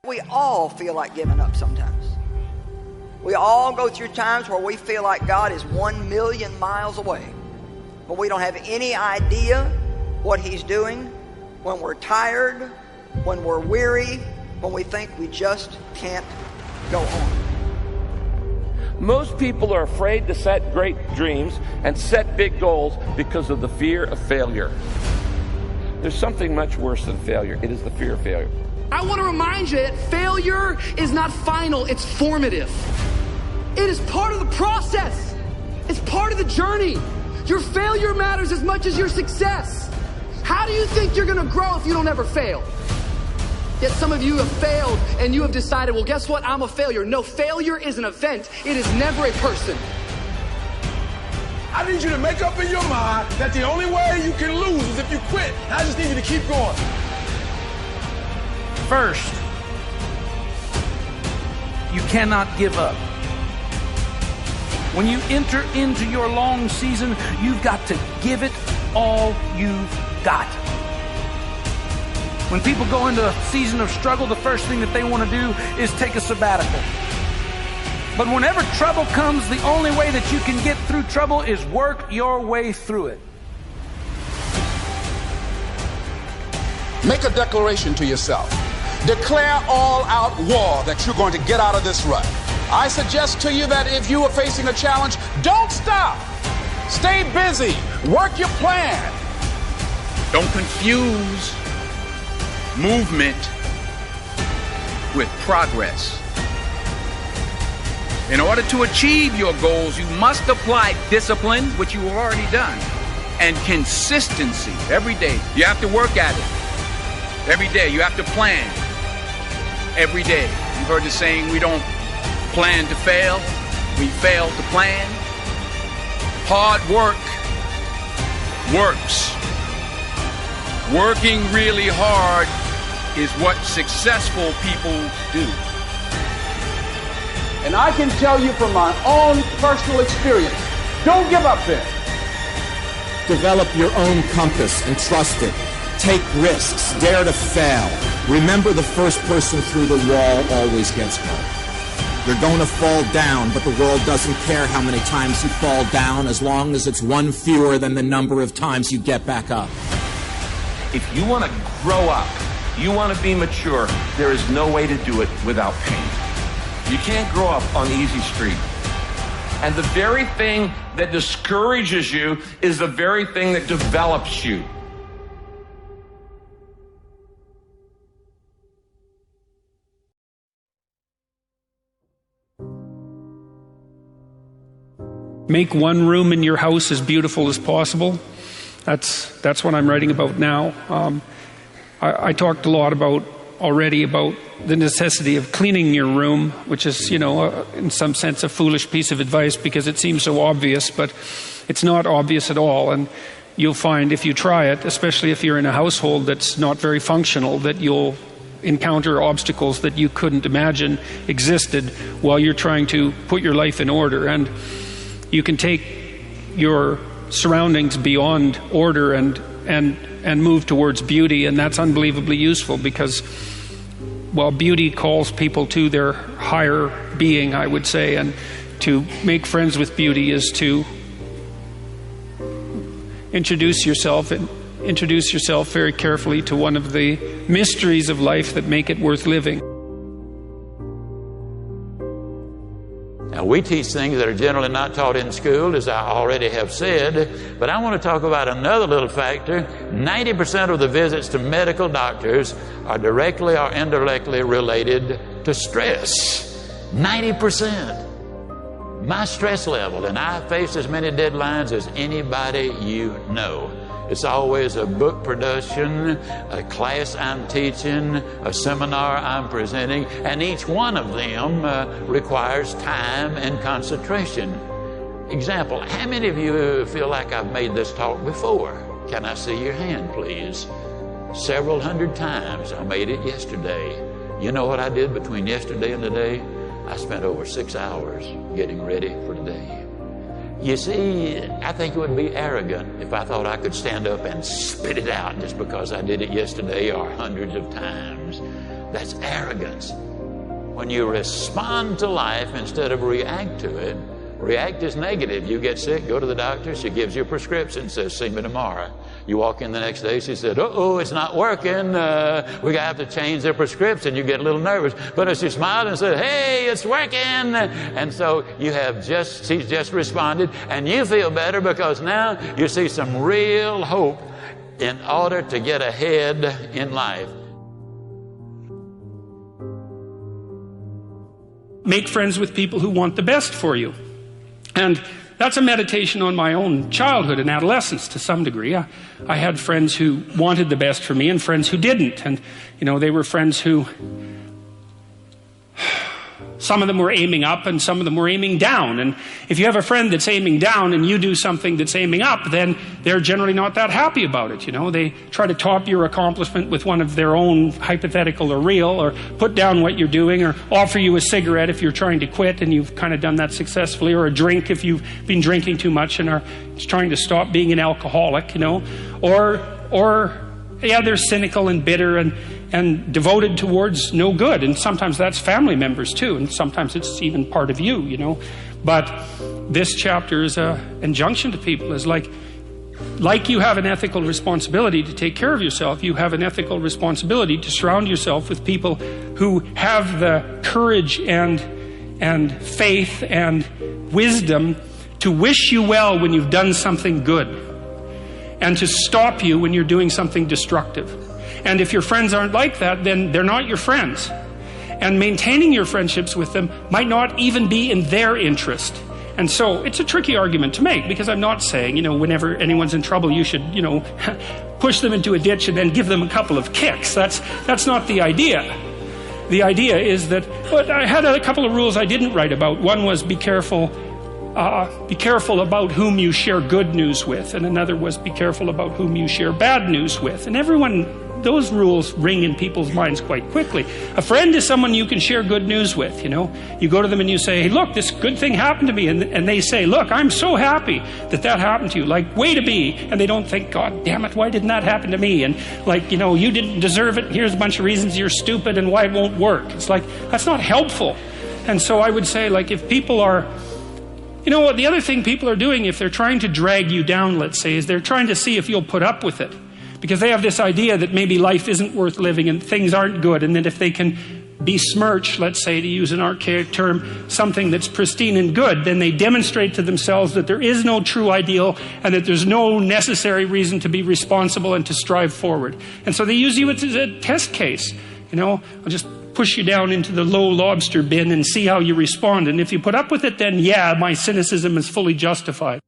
We all feel like giving up sometimes. We all go through times where we feel like God is 1,000,000 miles away, but we don't have any idea what He's doing. When we're tired, when we're weary, when we think we just can't go on. Most people are afraid to set great dreams and set big goals because of the fear of failure. There's something much worse than failure. It is the fear of failure. I want to remind you that failure is not final, it's formative. It is part of the process. It's part of the journey. Your failure matters as much as your success. How do you think you're going to grow if you don't ever fail? Yet some of you have failed and you have decided, well, guess what? I'm a failure. No, failure is an event. It is never a person. I need you to make up in your mind that the only way you can lose is if you quit. I just need you to keep going. First, you cannot give up. When you enter into your long season, you've got to give it all you've got. When people go into a season of struggle, the first thing that they want to do is take a sabbatical. But whenever trouble comes, the only way that you can get through trouble is work your way through it. Make a declaration to yourself. Declare all-out war that you're going to get out of this rut. I suggest to you that if you are facing a challenge, don't stop. Stay busy. Work your plan. Don't confuse movement with progress. In order to achieve your goals, you must apply discipline, which you have already done, and consistency every day. You have to work at it. Every day, you have to plan. Every day. You've heard the saying, we don't plan to fail, we fail to plan. Hard work works. Working really hard is what successful people do. And I can tell you from my own personal experience, don't give up there. Develop your own compass and trust it. Take risks. Dare to fail. Remember, the first person through the wall always gets hurt. You're going to fall down, but the world doesn't care how many times you fall down as long as it's one fewer than the number of times you get back up. If you want to grow up, you want to be mature, there is no way to do it without pain. You can't grow up on easy street. And the very thing that discourages you is the very thing that develops you. Make one room in your house as beautiful as possible. That's what I'm writing about now. I talked a lot already about the necessity of cleaning your room, which is, in some sense a foolish piece of advice because it seems so obvious, but it's not obvious at all. And you'll find if you try it, especially if you're in a household that's not very functional, that you'll encounter obstacles that you couldn't imagine existed while you're trying to put your life in order. And you can take your surroundings beyond order and move towards beauty, and that's unbelievably useful because, well, beauty calls people to their higher being, I would say, and to make friends with beauty is to introduce yourself very carefully to one of the mysteries of life that make it worth living. Now, we teach things that are generally not taught in school, as I already have said, but I want to talk about another little factor. 90% of the visits to medical doctors are directly or indirectly related to stress. 90%. My stress level, and I face as many deadlines as anybody you know. It's always a book production, a class I'm teaching, a seminar I'm presenting, and each one of them requires time and concentration. Example, how many of you feel like I've made this talk before? Can I see your hand, please? Several hundred times. I made it yesterday. You know what I did between yesterday and today? I spent over 6 hours getting ready for today. You see, I think it would be arrogant if I thought I could stand up and spit it out just because I did it yesterday or hundreds of times. That's arrogance. When you respond to life instead of react to it, react is negative. You get sick, go to the doctor, she gives you a prescription, says, see me tomorrow. You walk in the next day, she said, uh-oh, it's not working. We're going to have to change the prescription. You get a little nervous. But if she smiled and said, hey, it's working. And so she's just responded, and you feel better because now you see some real hope in order to get ahead in life. Make friends with people who want the best for you. And that's a meditation on my own childhood and adolescence to some degree. I had friends who wanted the best for me and friends who didn't. And, they were friends who, some of them were aiming up and some of them were aiming down. And if you have a friend that's aiming down and you do something that's aiming up, then they're generally not that happy about it. They try to top your accomplishment with one of their own, hypothetical or real, or put down what you're doing, or offer you a cigarette if you're trying to quit and you've kind of done that successfully, or a drink if you've been drinking too much and are trying to stop being an alcoholic, or they're cynical and bitter and devoted towards no good. And sometimes that's family members too, and sometimes it's even part of you, But this chapter is an injunction to people, is like you have an ethical responsibility to take care of yourself, you have an ethical responsibility to surround yourself with people who have the courage and faith and wisdom to wish you well when you've done something good, and to stop you when you're doing something destructive. And if your friends aren't like that, then they're not your friends. And maintaining your friendships with them might not even be in their interest. And so it's a tricky argument to make, because I'm not saying, whenever anyone's in trouble, you should, push them into a ditch and then give them a couple of kicks. That's not the idea. The idea is that, but I had a couple of rules I didn't write about. One was be careful about whom you share good news with, and another was be careful about whom you share bad news with. And those rules ring in people's minds quite quickly. A friend is someone you can share good news with, You go to them and you say, hey, look, this good thing happened to me. And they say, look, I'm so happy that happened to you. Like, way to be. And they don't think, God damn it, why didn't that happen to me? And you didn't deserve it. Here's a bunch of reasons you're stupid and why it won't work. It's like, that's not helpful. And so I would say, if people are, the other thing people are doing, if they're trying to drag you down, let's say, is they're trying to see if you'll put up with it. Because they have this idea that maybe life isn't worth living and things aren't good, and that if they can besmirch, let's say, to use an archaic term, something that's pristine and good, then they demonstrate to themselves that there is no true ideal and that there's no necessary reason to be responsible and to strive forward. And so they use you as a test case. I'll just push you down into the low lobster bin and see how you respond. And if you put up with it, then yeah, my cynicism is fully justified.